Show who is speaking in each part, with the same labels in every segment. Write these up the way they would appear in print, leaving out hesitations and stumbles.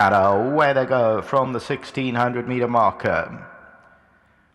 Speaker 1: And away they go from the 1600-meter marker.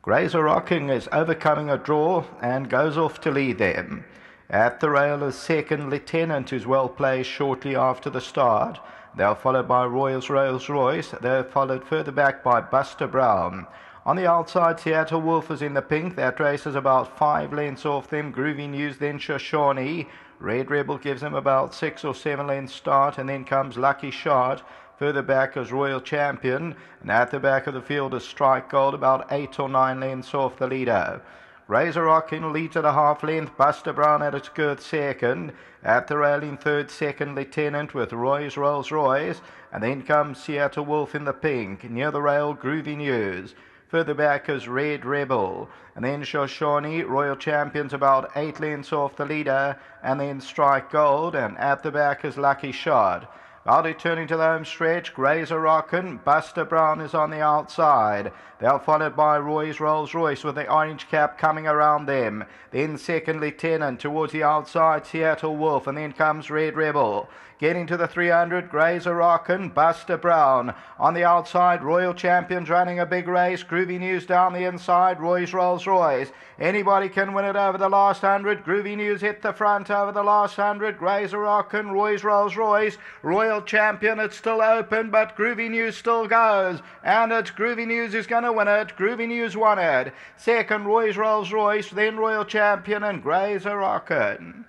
Speaker 1: Grazer Rocking is overcoming a draw and goes off to lead them. At the rail is second Lieutenant, who's well placed shortly after the start. They're followed by Royals Rolls Royce. They're followed further back by Buster Brown. On the outside, Seattle Wolf is in the pink. That race is about 5 lengths off them. Groovy News, then Shoshone. Red Rebel gives them about 6 or 7 lengths start, and then comes Lucky Shot. Further back is Royal Champion, and at the back of the field is Strike Gold, about 8 or 9 lengths off the leader. Razor Rockin leads at a half length. Buster Brown at its girth second. At the rail in third, second Lieutenant with Roy's Rolls Royce, and then comes Seattle Wolf in the pink. Near the rail, Groovy News. Further back is Red Rebel, and then Shoshone. Royal Champion's about 8 lengths off the leader, and then Strike Gold, and at the back is Lucky Shot. While returning to the home stretch, Grazer Rockin, Buster Brown is on the outside. They're followed by Roy's Rolls Royce with the orange cap coming around them. Then second Lieutenant towards the outside, Seattle Wolf, and then comes Red Rebel. Getting to the 300, Grazer Rockin, Buster Brown. On the outside, Royal Champions running a big race. Groovy News down the inside, Roy's Rolls Royce. Anybody can win it over the last 100. Groovy News hit the front over the last 100. Grazer Rockin, Roy's Rolls Royce. Royal Champion, it's still open, but Groovy News still goes. And it's Groovy News who's going to win it. Groovy News won it. Second, Roy's Rolls Royce, then Royal Champion and Grazer Rockin.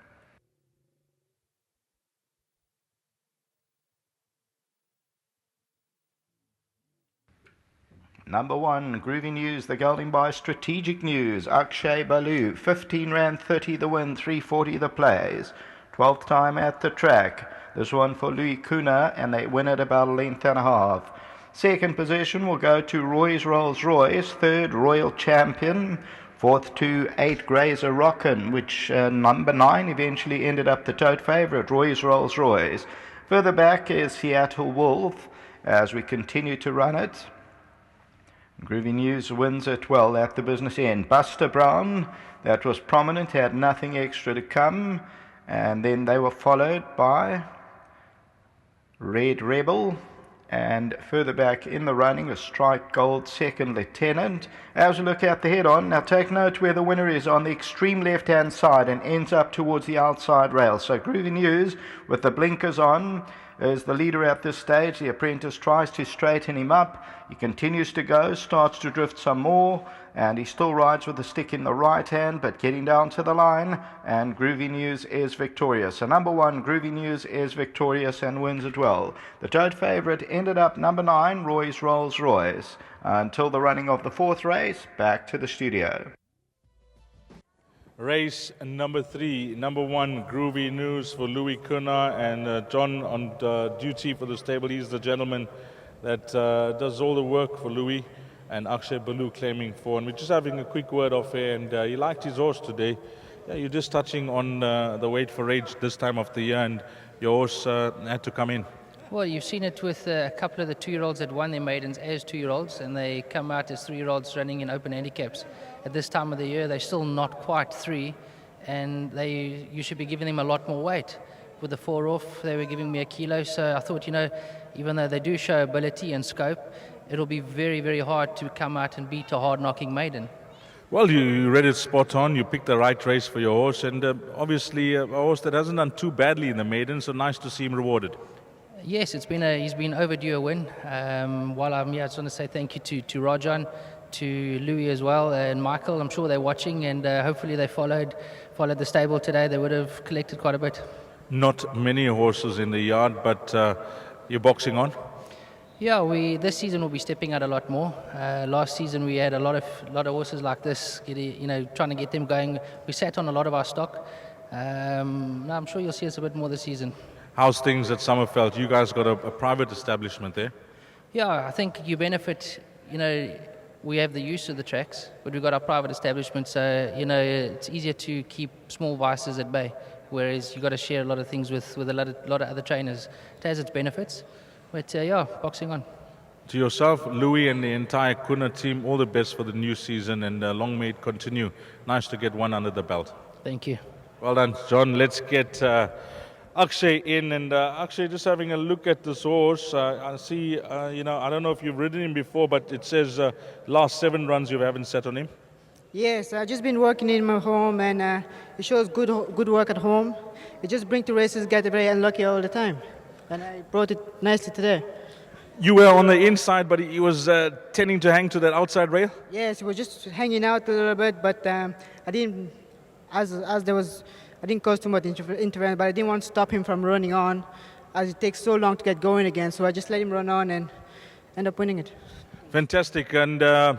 Speaker 1: Number 1, Groovy News, the gelding by Strategic News, Akshay Balu, 15 Rand 30 the win, 340 the plays. 12th time at the track. This one for Louis Kuna, and they win it about a length and a half. Second position will go to Roy's Rolls Royce. Third, Royal Champion. Fourth to 8, Grazer Rockin, which number 9 eventually ended up the tote favourite, Roy's Rolls Royce. Further back is Seattle Wolf as we continue to run it. Groovy News wins it well at the business end. Buster Brown, that was prominent, had nothing extra to come. And then they were followed by Red Rebel. And further back in the running was Strike Gold, second Lieutenant. As we look at the head-on, now take note where the winner is on the extreme left-hand side and ends up towards the outside rail. So Groovy News, with the blinkers on, is the leader at this stage. The apprentice tries to straighten him up. He continues to go, starts to drift some more, and he still rides with the stick in the right hand, but getting down to the line, and Groovy News is victorious. So number 1, Groovy News is victorious and wins it well. The tote favourite ended up number 9, Roy's Rolls Royce. Until the running of the 4th race, back to the studio.
Speaker 2: Race number 3, number 1, Groovy News for Louis Kuna, and John on duty for the stable. He's the gentleman that does all the work for Louis, and Akshay Balu claiming 4. And we're just having a quick word off here, and he liked his horse today. Yeah, you're just touching on the weight for age this time of the year, and your horse had to come in.
Speaker 3: Well, you've seen it with a couple of the 2-year-olds that won their maidens as 2-year-olds, and they come out as 3-year-olds running in open handicaps. At this time of the year, they're still not quite 3, and you should be giving them a lot more weight. With the 4 off, they were giving me a kilo, so I thought, even though they do show ability and scope, it'll be very, very hard to come out and beat a hard-knocking maiden.
Speaker 2: Well, you read it spot on. You picked the right race for your horse, and obviously a horse that hasn't done too badly in the maiden, so nice to see him rewarded.
Speaker 3: Yes, he's been overdue a win. While I'm here, I just want to say thank you to Rajan, to Louis as well, and Michael. I'm sure they're watching, and hopefully they followed the stable today. They would have collected quite a bit. Not
Speaker 2: many horses in the yard, but you're boxing on?
Speaker 3: Yeah, this season we'll be stepping out a lot more. Last season we had a lot of horses like this, trying to get them going. We sat on a lot of our stock. I'm sure you'll see us a bit more this season.
Speaker 2: How's things at Summerfeld? You guys got a private establishment there?
Speaker 3: Yeah, I think you benefit, we have the use of the tracks, but we've got our private establishment, so, it's easier to keep small vices at bay, whereas you've got to share a lot of things with a lot of other trainers. It has its benefits, but boxing on.
Speaker 2: To yourself, Louis, and the entire Kuna team, all the best for the new season, and long may it continue. Nice to get one under the belt.
Speaker 3: Thank you.
Speaker 2: Well done, John. Let's get Akshay in, and Akshay, just having a look at this horse, I see, I don't know if you've ridden him before, but it says last 7 runs you haven't sat on him.
Speaker 4: Yes, I've just been working in my home, and it shows good work at home. It just brings the races, get very unlucky all the time, and I brought it nicely today.
Speaker 2: You were on the inside, but he was tending to hang to that outside rail.
Speaker 4: Yes, it was just hanging out a little bit, but I didn't, I didn't cause too much interference, but I didn't want to stop him from running on, as it takes so long to get going again. So I just let him run on and end up winning it.
Speaker 2: Fantastic. And how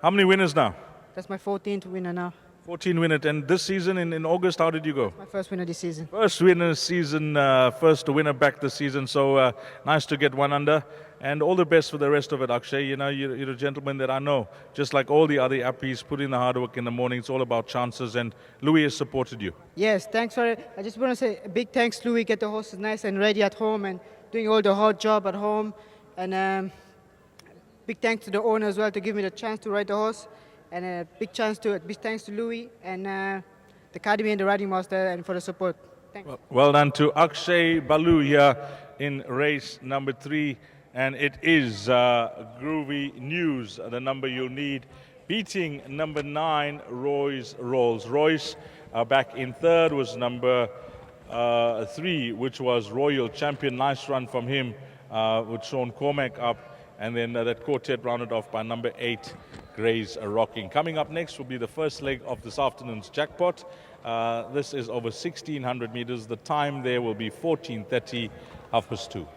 Speaker 2: many winners now?
Speaker 4: That's my 14th winner now.
Speaker 2: 14 winners. And this season in August, how did you go?
Speaker 4: My first winner this season.
Speaker 2: First winner season, first winner back this season. So nice to get one under. And all the best for the rest of it, Akshay. You're a gentleman that I know. Just like all the other Appies, put in the hard work in the morning. It's all about chances. And Louis has supported you.
Speaker 4: Yes, thanks for it. I just want to say a big thanks, Louis. Get the horses nice and ready at home and doing all the hard job at home. And big thanks to the owner as well to give me the chance to ride the horse. And a big thanks to Louis and the Academy and the Riding Master and for the support. Thanks.
Speaker 2: Well done to Akshay Balu here in race number 3. And it is Groovy News, the number you'll need, beating number 9, Royce Rolls. Royce back in 3rd was number 3, which was Royal Champion. Nice run from him with Sean Cormack up. And then that quartet rounded off by number 8, Grey's Rocking. Coming up next will be the first leg of this afternoon's jackpot. This is over 1,600 meters. The time there will be 14:30, 2:30.